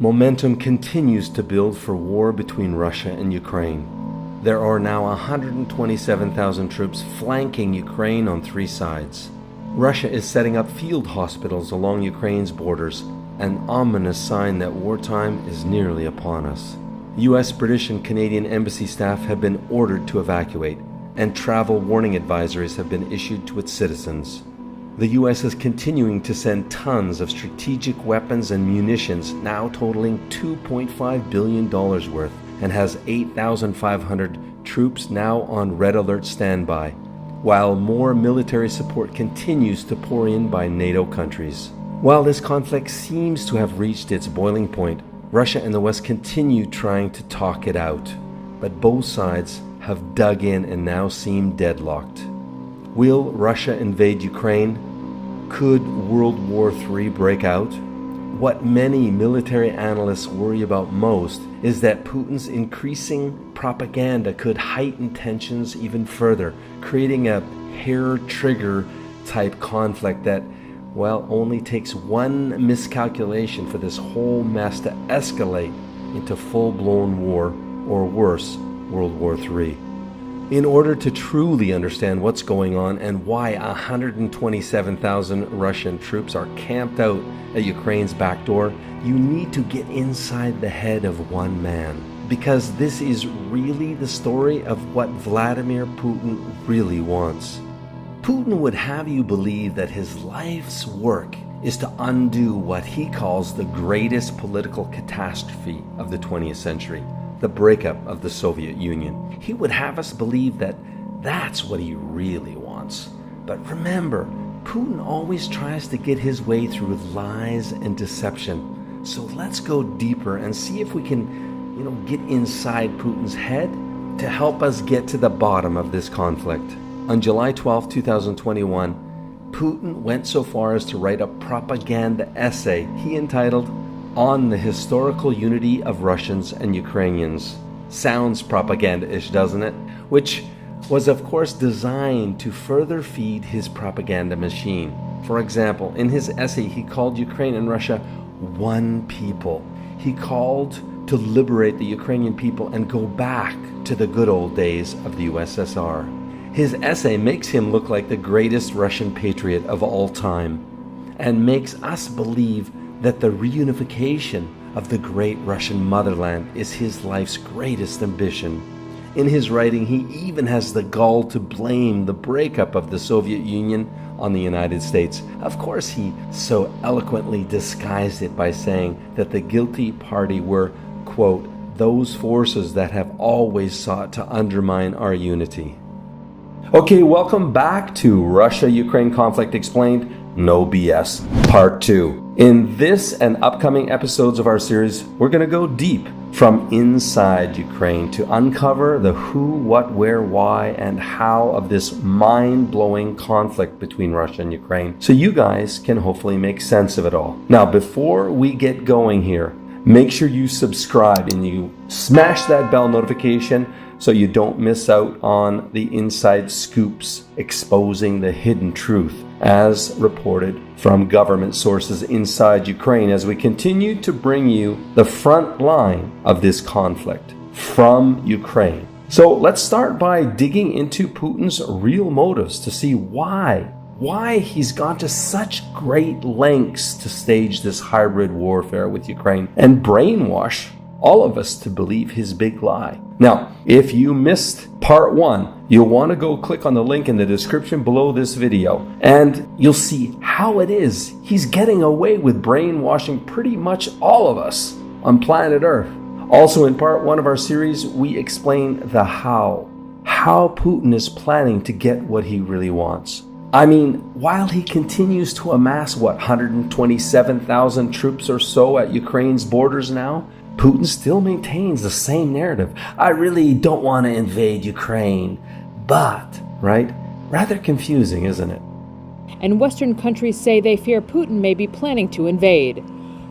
Momentum continues to build for war between Russia and Ukraine. There are now 127,000 troops flanking Ukraine on three sides. Russia is setting up field hospitals along Ukraine's borders, an ominous sign that wartime is nearly upon us. US, British, and Canadian embassy staff have been ordered to evacuate, and travel warning advisories have been issued to its citizens. The US is continuing to send tons of strategic weapons and munitions, now totaling $2.5 billion worth, and has 8,500 troops now on red alert standby, while more military support continues to pour in by NATO countries. While this conflict seems to have reached its boiling point, Russia and the West continue trying to talk it out, but both sides have dug in and now seem deadlocked. Will Russia invade Ukraine? Could World War III break out? What many military analysts worry about most is that Putin's increasing propaganda could heighten tensions even further, creating a hair-trigger type conflict that, well, only takes one miscalculation for this whole mess to escalate into full-blown war, or worse, World War III. In order to truly understand what's going on and why 127,000 Russian troops are camped out at Ukraine's back door, you need to get inside the head of one man. Because this is really the story of what Vladimir Putin really wants. Putin would have you believe that his life's work is to undo what he calls the greatest political catastrophe of the 20th century, the breakup of the Soviet Union. He would have us believe that that's what he really wants. But remember, Putin always tries to get his way through lies and deception. So let's go deeper and see if we can, get inside Putin's head to help us get to the bottom of this conflict. On July 12, 2021, Putin went so far as to write a propaganda essay he entitled "On the Historical Unity of Russians and Ukrainians." Sounds propaganda-ish, doesn't it? Which was of course designed to further feed his propaganda machine. For example, in his essay he called Ukraine and Russia one people. He called to liberate the Ukrainian people and go back to the good old days of the USSR. His essay makes him look like the greatest Russian patriot of all time, and makes us believe that the reunification of the great Russian motherland is his life's greatest ambition. In his writing, he even has the gall to blame the breakup of the Soviet Union on the United States. Of course, he so eloquently disguised it by saying that the guilty party were, quote, "those forces that have always sought to undermine our unity." Okay, welcome back to Russia-Ukraine Conflict Explained, No BS, Part 2. In this and upcoming episodes of our series, we're going to go deep from inside Ukraine to uncover the who, what, where, why, and how of this mind-blowing conflict between Russia and Ukraine, so you guys can hopefully make sense of it all. Now, before we get going here, make sure you subscribe and you smash that bell notification so you don't miss out on the inside scoops exposing the hidden truth as reported from government sources inside Ukraine, as we continue to bring you the front line of this conflict from Ukraine. So let's start by digging into Putin's real motives to see why he's gone to such great lengths to stage this hybrid warfare with Ukraine and brainwash all of us to believe his big lie. Now, if you missed part 1, you'll want to go click on the link in the description below this video, and you'll see how it is he's getting away with brainwashing pretty much all of us on planet Earth. Also, in part 1 of our series, we explain the how Putin is planning to get what he really wants. I mean, while he continues to amass, 127,000 troops or so at Ukraine's borders now, Putin still maintains the same narrative. I really don't want to invade Ukraine, but, right? Rather confusing, isn't it? And Western countries say they fear Putin may be planning to invade.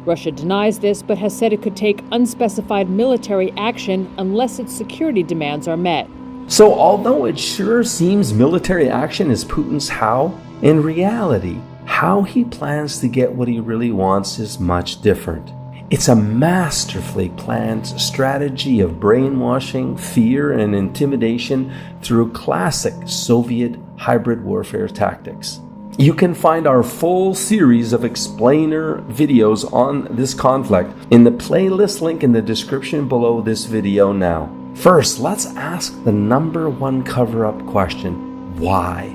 Russia denies this, but has said it could take unspecified military action unless its security demands are met. So although it sure seems military action is Putin's how, in reality, how he plans to get what he really wants is much different. It's a masterfully planned strategy of brainwashing, fear, and intimidation through classic Soviet hybrid warfare tactics. You can find our full series of explainer videos on this conflict in the playlist link in the description below this video now. First, let's ask the number one cover-up question: why?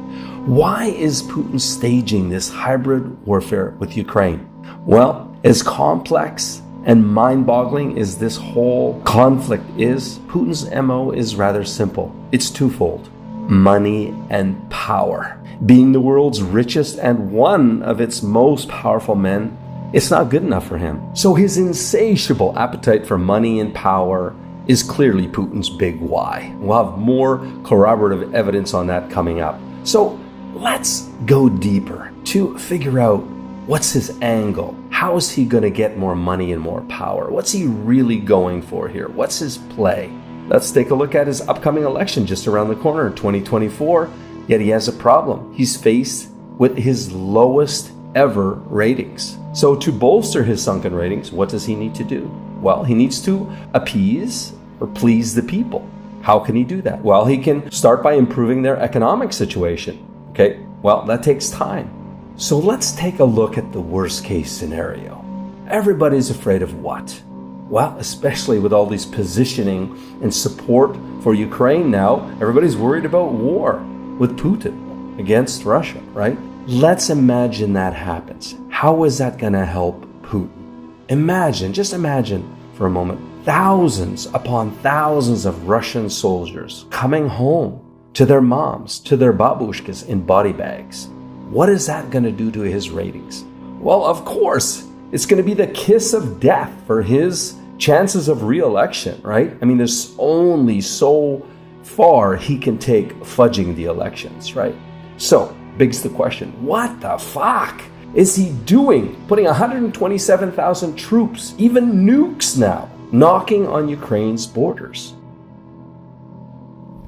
Why is Putin staging this hybrid warfare with Ukraine? Well, as complex and mind-boggling as this whole conflict is, Putin's MO is rather simple. It's twofold: money and power. Being the world's richest and one of its most powerful men, it's not good enough for him. So his insatiable appetite for money and power is clearly Putin's big why. We'll have more corroborative evidence on that coming up. So let's go deeper to figure out what's his angle. How is he going to get more money and more power? What's he really going for here? What's his play? Let's take a look at his upcoming election just around the corner, 2024. Yet he has a problem. He's faced with his lowest ever ratings. So to bolster his sunken ratings, what does he need to do? Well, he needs to appease or please the people. How can he do that? Well, he can start by improving their economic situation. Okay, well, that takes time. So let's take a look at the worst case scenario. Everybody's afraid of what? Well, especially with all these positioning and support for Ukraine now, everybody's worried about war with Putin against Russia, right? Let's imagine that happens. How is that going to help Putin? Just imagine for a moment, thousands upon thousands of Russian soldiers coming home to their moms, to their babushkas in body bags. What is that going to do to his ratings? Well, of course, it's going to be the kiss of death for his chances of re-election, right? I mean, there's only so far he can take fudging the elections, right? So, begs the question, what the fuck is he doing? Putting 127,000 troops, even nukes now, knocking on Ukraine's borders.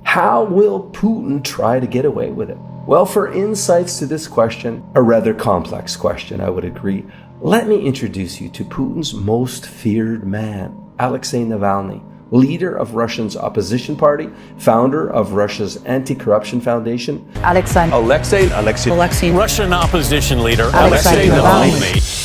How will Putin try to get away with it? Well, for insights to this question, a rather complex question, I would agree, let me introduce you to Putin's most feared man, Alexei Navalny, leader of Russia's opposition party, founder of Russia's anti-corruption foundation. Alexei, Russian opposition leader Alexei Navalny.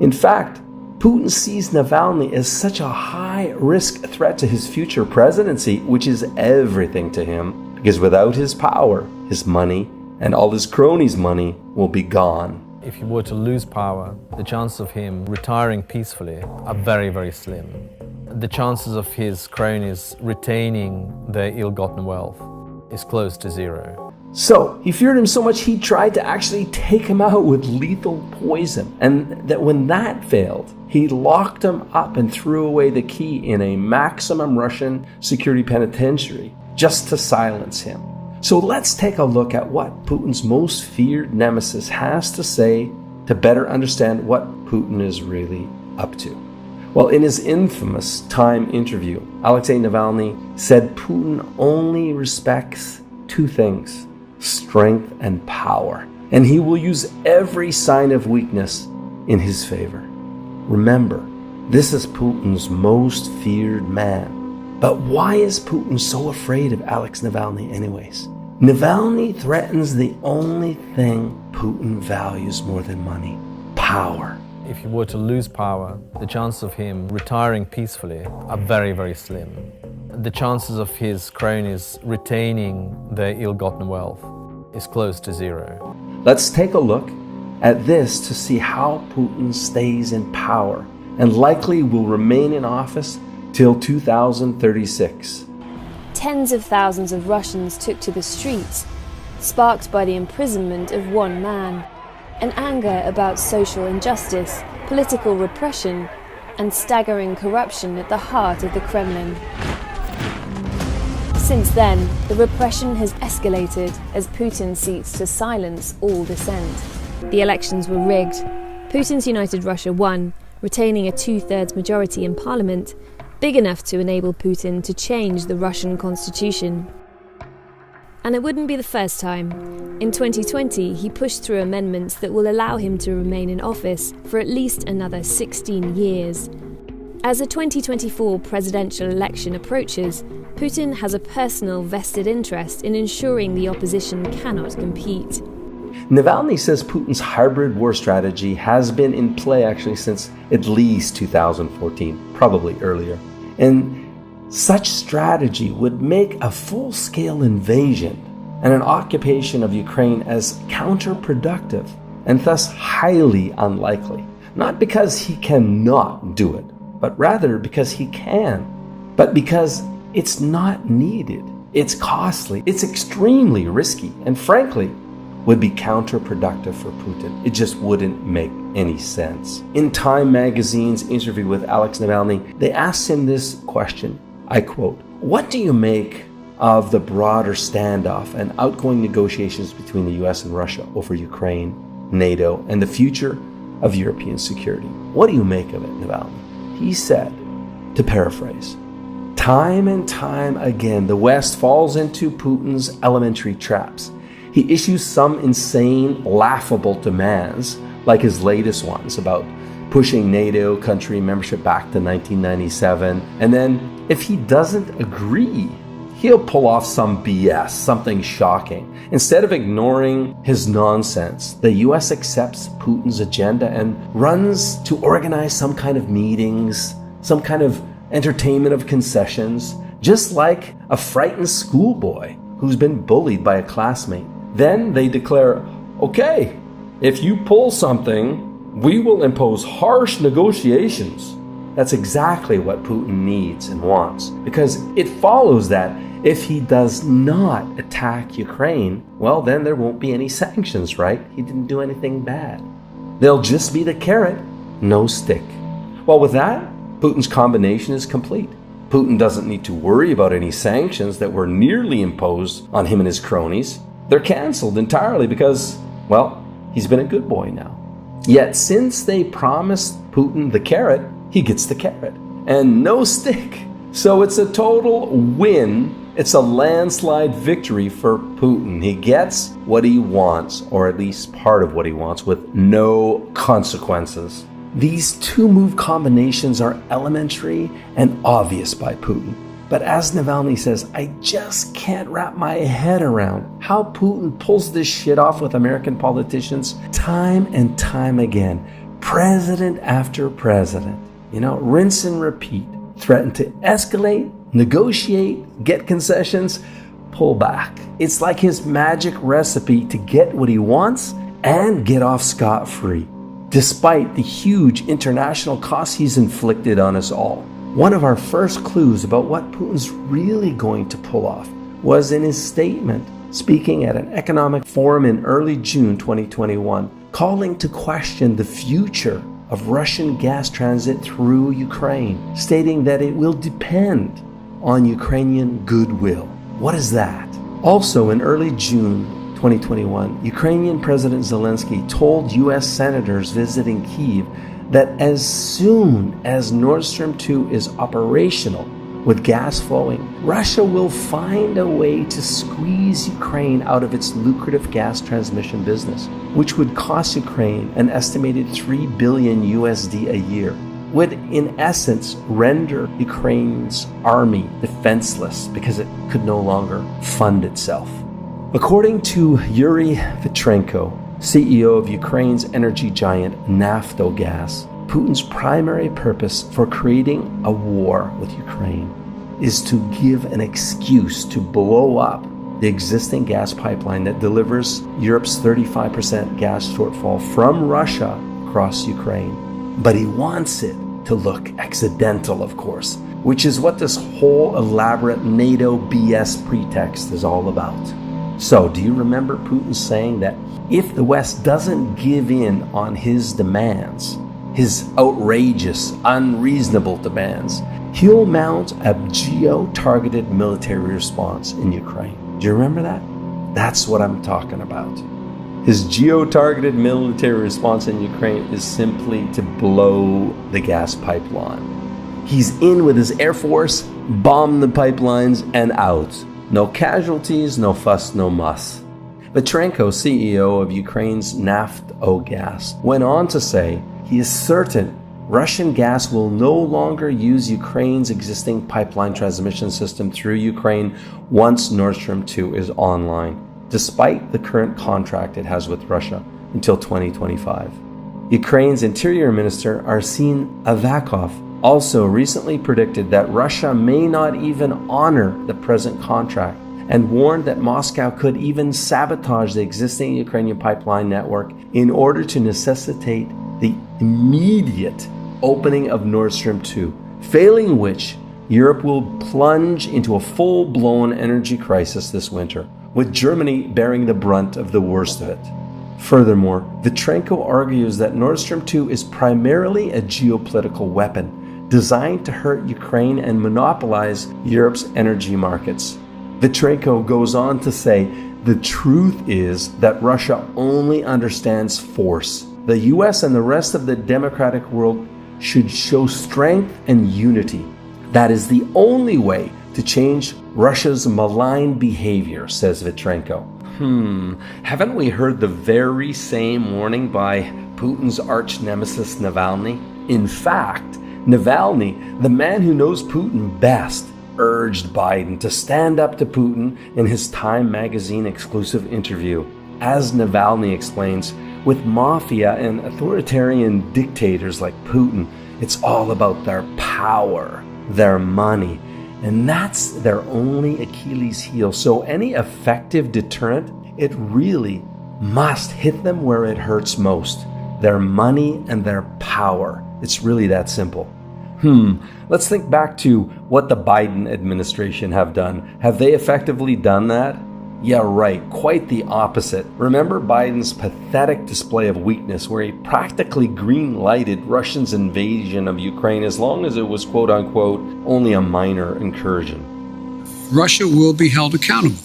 In fact, Putin sees Navalny as such a high-risk threat to his future presidency, which is everything to him, because without his power, his money, and all his cronies' money will be gone. If he were to lose power, the chances of him retiring peacefully are very, very slim. The chances of his cronies retaining their ill-gotten wealth is close to zero. So, he feared him so much he tried to actually take him out with lethal poison. And that when that failed, he locked him up and threw away the key in a maximum Russian security penitentiary just to silence him. So let's take a look at what Putin's most feared nemesis has to say to better understand what Putin is really up to. Well, in his infamous Time interview, Alexei Navalny said Putin only respects two things: strength and power, and he will use every sign of weakness in his favor. Remember, this is Putin's most feared man. But why is Putin so afraid of Alex Navalny anyways? Navalny threatens the only thing Putin values more than money: power. If he were to lose power, the chances of him retiring peacefully are very, very slim. The chances of his cronies retaining their ill-gotten wealth is close to zero. Let's take a look at this to see how Putin stays in power and likely will remain in office till 2036. Tens of thousands of Russians took to the streets, sparked by the imprisonment of one man, an anger about social injustice, political repression, and staggering corruption at the heart of the Kremlin. Since then, the repression has escalated as Putin seeks to silence all dissent. The elections were rigged. Putin's United Russia won, retaining a 2/3 majority in parliament, big enough to enable Putin to change the Russian constitution. And it wouldn't be the first time. In 2020, he pushed through amendments that will allow him to remain in office for at least another 16 years. As the 2024 presidential election approaches, Putin has a personal vested interest in ensuring the opposition cannot compete. Navalny says Putin's hybrid war strategy has been in play actually since at least 2014, probably earlier. And such strategy would make a full-scale invasion and an occupation of Ukraine as counterproductive and thus highly unlikely. Not because he cannot do it, but rather because he can. But because it's not needed, it's costly, it's extremely risky, and frankly, would be counterproductive for Putin. It just wouldn't make any sense. In Time magazine's interview with Alex Navalny, they asked him this question, I quote, "What do you make of the broader standoff and outgoing negotiations between the US and Russia over Ukraine, NATO, and the future of European security? What do you make of it, Navalny?" He said, to paraphrase, "Time and time again, the West falls into Putin's elementary traps. He issues some insane, laughable demands, like his latest ones about pushing NATO country membership back to 1997. And then, if he doesn't agree, he'll pull off some BS, something shocking. Instead of ignoring his nonsense, the US accepts Putin's agenda and runs to organize some kind of meetings, some kind of entertainment of concessions, just like a frightened schoolboy who's been bullied by a classmate. Then they declare, okay, if you pull something, we will impose harsh negotiations." That's exactly what Putin needs and wants, because it follows that if he does not attack Ukraine, well, then there won't be any sanctions, right? He didn't do anything bad. There'll just be the carrot, no stick. Well, with that, Putin's combination is complete. Putin doesn't need to worry about any sanctions that were nearly imposed on him and his cronies. They're canceled entirely because, well, he's been a good boy now. Yet since they promised Putin the carrot, he gets the carrot and no stick. So it's a total win. It's a landslide victory for Putin. He gets what he wants, or at least part of what he wants, with no consequences. These two-move combinations are elementary and obvious by Putin. But as Navalny says, I just can't wrap my head around how Putin pulls this shit off with American politicians time and time again. President after president. Rinse and repeat. Threaten to escalate, negotiate, get concessions, pull back. It's like his magic recipe to get what he wants and get off scot-free, despite the huge international costs he's inflicted on us all. One of our first clues about what Putin's really going to pull off was in his statement, speaking at an economic forum in early June 2021, calling to question the future of Russian gas transit through Ukraine, stating that it will depend on Ukrainian goodwill. What is that? Also in early June 2021, Ukrainian President Zelensky told US senators visiting Kyiv that as soon as Nord Stream 2 is operational with gas flowing, Russia will find a way to squeeze Ukraine out of its lucrative gas transmission business, which would cost Ukraine an estimated $3 billion USD a year, would in essence render Ukraine's army defenseless because it could no longer fund itself. According to Yuri Vitrenko, CEO of Ukraine's energy giant Naftogaz, Putin's primary purpose for creating a war with Ukraine is to give an excuse to blow up the existing gas pipeline that delivers Europe's 35% gas shortfall from Russia across Ukraine. But he wants it to look accidental, of course, which is what this whole elaborate NATO BS pretext is all about. So, do you remember Putin saying that if the West doesn't give in on his demands, his outrageous, unreasonable demands, he'll mount a geo-targeted military response in Ukraine. Do you remember that? That's what I'm talking about. His geo-targeted military response in Ukraine is simply to blow the gas pipeline. He's in with his Air Force, bomb the pipelines, and out. No casualties, no fuss, no muss. Vitrenko, CEO of Ukraine's Naftogaz, went on to say he is certain Russian gas will no longer use Ukraine's existing pipeline transmission system through Ukraine once Nord Stream 2 is online, despite the current contract it has with Russia until 2025. Ukraine's Interior Minister Arsen Avakov also recently predicted that Russia may not even honor the present contract and warned that Moscow could even sabotage the existing Ukrainian pipeline network in order to necessitate the immediate opening of Nord Stream 2, failing which Europe will plunge into a full-blown energy crisis this winter, with Germany bearing the brunt of the worst of it. Furthermore, Vitrenko argues that Nord Stream 2 is primarily a geopolitical weapon designed to hurt Ukraine and monopolize Europe's energy markets. Vitrenko goes on to say, the truth is that Russia only understands force. The US and the rest of the democratic world should show strength and unity. That is the only way to change Russia's malign behavior, says Vitrenko. Haven't we heard the very same warning by Putin's arch nemesis Navalny? In fact, Navalny, the man who knows Putin best, urged Biden to stand up to Putin in his Time magazine exclusive interview. As Navalny explains, with mafia and authoritarian dictators like Putin, it's all about their power, their money, and that's their only Achilles heel. So any effective deterrent, it really must hit them where it hurts most, their money and their power. It's really that simple. Let's think back to what the Biden administration have done. Have they effectively done that? Yeah, right. Quite the opposite. Remember Biden's pathetic display of weakness where he practically green-lighted Russia's invasion of Ukraine as long as it was quote-unquote only a minor incursion. Russia will be held accountable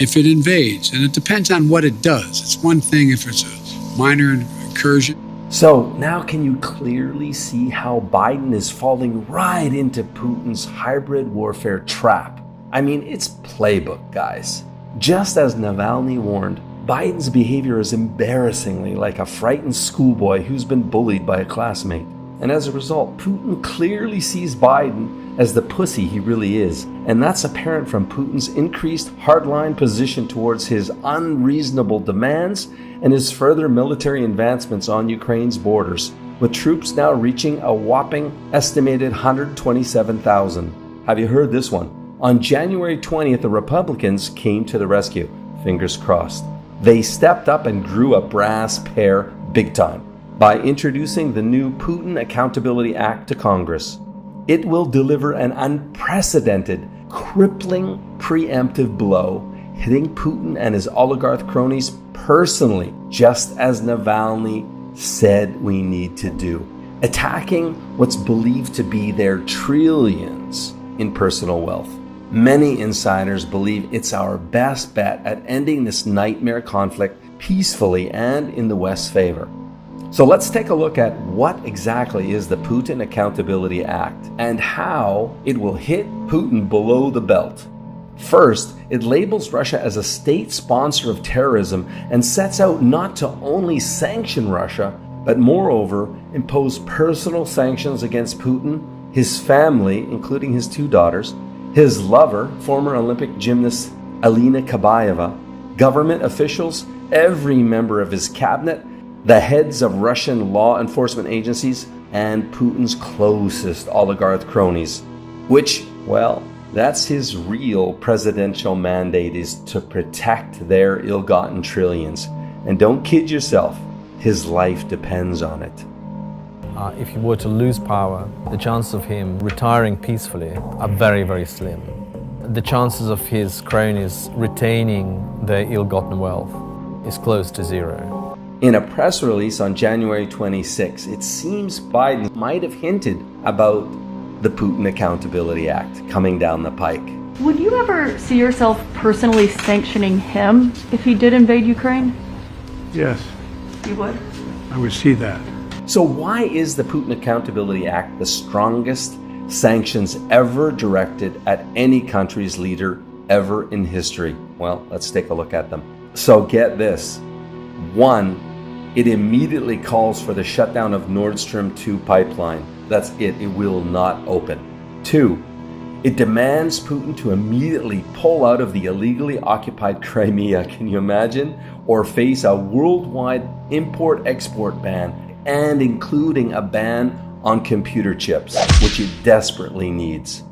if it invades, and it depends on what it does. It's one thing if it's a minor incursion. So now can you clearly see how Biden is falling right into Putin's hybrid warfare trap? I mean, it's playbook, guys. Just as Navalny warned, Biden's behavior is embarrassingly like a frightened schoolboy who's been bullied by a classmate. And as a result, Putin clearly sees Biden as the pussy he really is. And that's apparent from Putin's increased hardline position towards his unreasonable demands and his further military advancements on Ukraine's borders, with troops now reaching a whopping estimated 127,000. Have you heard this one? On January 20th, the Republicans came to the rescue. Fingers crossed. They stepped up and grew a brass pair big time by introducing the new Putin Accountability Act to Congress. It will deliver an unprecedented, crippling, preemptive blow, hitting Putin and his oligarch cronies personally, just as Navalny said we need to do, attacking what's believed to be their trillions in personal wealth. Many insiders believe it's our best bet at ending this nightmare conflict peacefully and in the West's favor. So let's take a look at what exactly is the Putin Accountability Act and how it will hit Putin below the belt. First, it labels Russia as a state sponsor of terrorism and sets out not to only sanction Russia, but moreover impose personal sanctions against Putin, his family, including his 2 daughters, his lover, former Olympic gymnast Alina Kabayeva, government officials, every member of his cabinet, the heads of Russian law enforcement agencies, and Putin's closest oligarch cronies, which, well, that's his real presidential mandate, is to protect their ill-gotten trillions. And don't kid yourself, his life depends on it. If he were to lose power, the chances of him retiring peacefully are very, very slim. The chances of his cronies retaining their ill-gotten wealth is close to zero. In a press release on January 26, it seems Biden might have hinted about the Putin Accountability Act coming down the pike. Would you ever see yourself personally sanctioning him if he did invade Ukraine? Yes, You would? I would see that. So why is the Putin Accountability Act the strongest sanctions ever directed at any country's leader ever in history? Well, let's take a look at them. So get this. 1, it immediately calls for the shutdown of Nord Stream 2 pipeline. That's it. It will not open. 2, it demands Putin to immediately pull out of the illegally occupied Crimea, can you imagine? Or face a worldwide import-export ban, and including a ban on computer chips, which it desperately needs.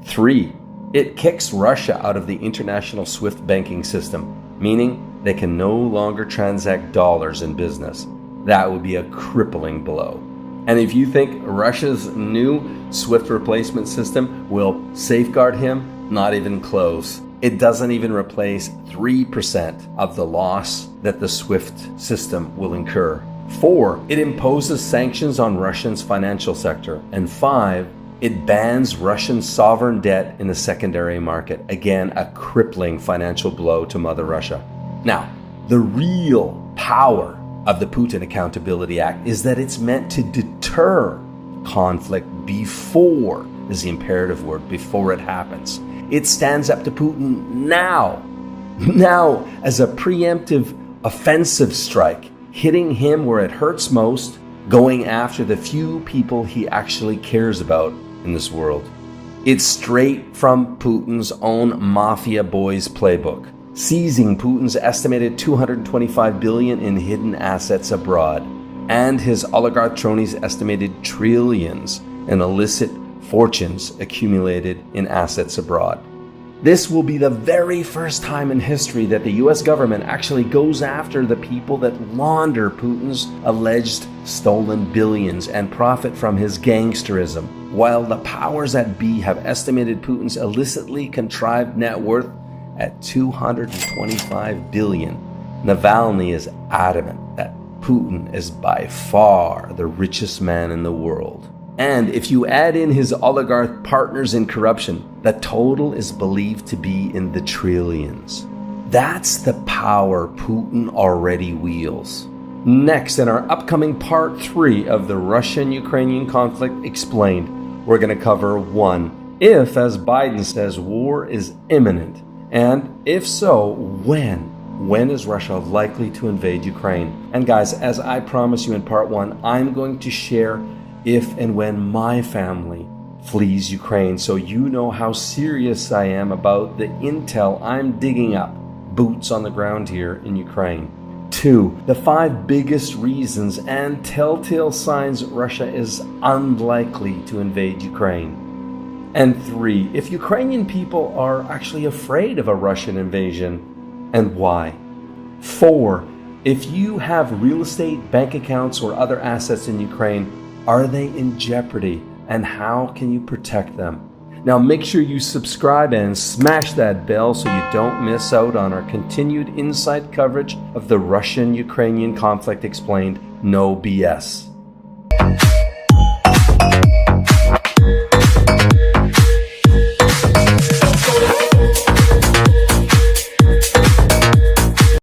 3, it kicks Russia out of the international SWIFT banking system, meaning they can no longer transact dollars in business. That would be a crippling blow. And if you think Russia's new SWIFT replacement system will safeguard him, not even close. It doesn't even replace 3% of the loss that the SWIFT system will incur. 4, it imposes sanctions on Russia's financial sector. And 5, it bans Russian sovereign debt in the secondary market. Again, a crippling financial blow to Mother Russia. Now, the real power of the Putin Accountability Act is that it's meant to deter conflict before, is the imperative word, before it happens. It stands up to Putin now as a preemptive offensive strike, hitting him where it hurts most, going after the few people he actually cares about in this world. It's straight from Putin's own mafia boys playbook, seizing Putin's estimated $225 billion in hidden assets abroad, and his oligarch cronies' estimated trillions in illicit fortunes accumulated in assets abroad. This will be the very first time in history that the US government actually goes after the people that launder Putin's alleged stolen billions and profit from his gangsterism, while the powers that be have estimated Putin's illicitly contrived net worth at $225 billion. Navalny is adamant that Putin is by far the richest man in the world. And if you add in his oligarch partners in corruption, the total is believed to be in the trillions. That's the power Putin already wields. Next, in our upcoming part 3 of the Russian-Ukrainian conflict explained, we're going to cover 1, if, as Biden says, war is imminent, and if so, when? When is Russia likely to invade Ukraine? And guys, as I promised you in part 1, I'm going to share if and when my family flees Ukraine, so you know how serious I am about the intel I'm digging up, boots on the ground here in Ukraine. 2, the 5 biggest reasons and telltale signs Russia is unlikely to invade Ukraine. And 3, if Ukrainian people are actually afraid of a Russian invasion, and why. 4, if you have real estate, bank accounts, or other assets in Ukraine, are they in jeopardy, and how can you protect them? Now make sure you subscribe and smash that bell so you don't miss out on our continued inside coverage of the Russian-Ukrainian conflict explained, no BS.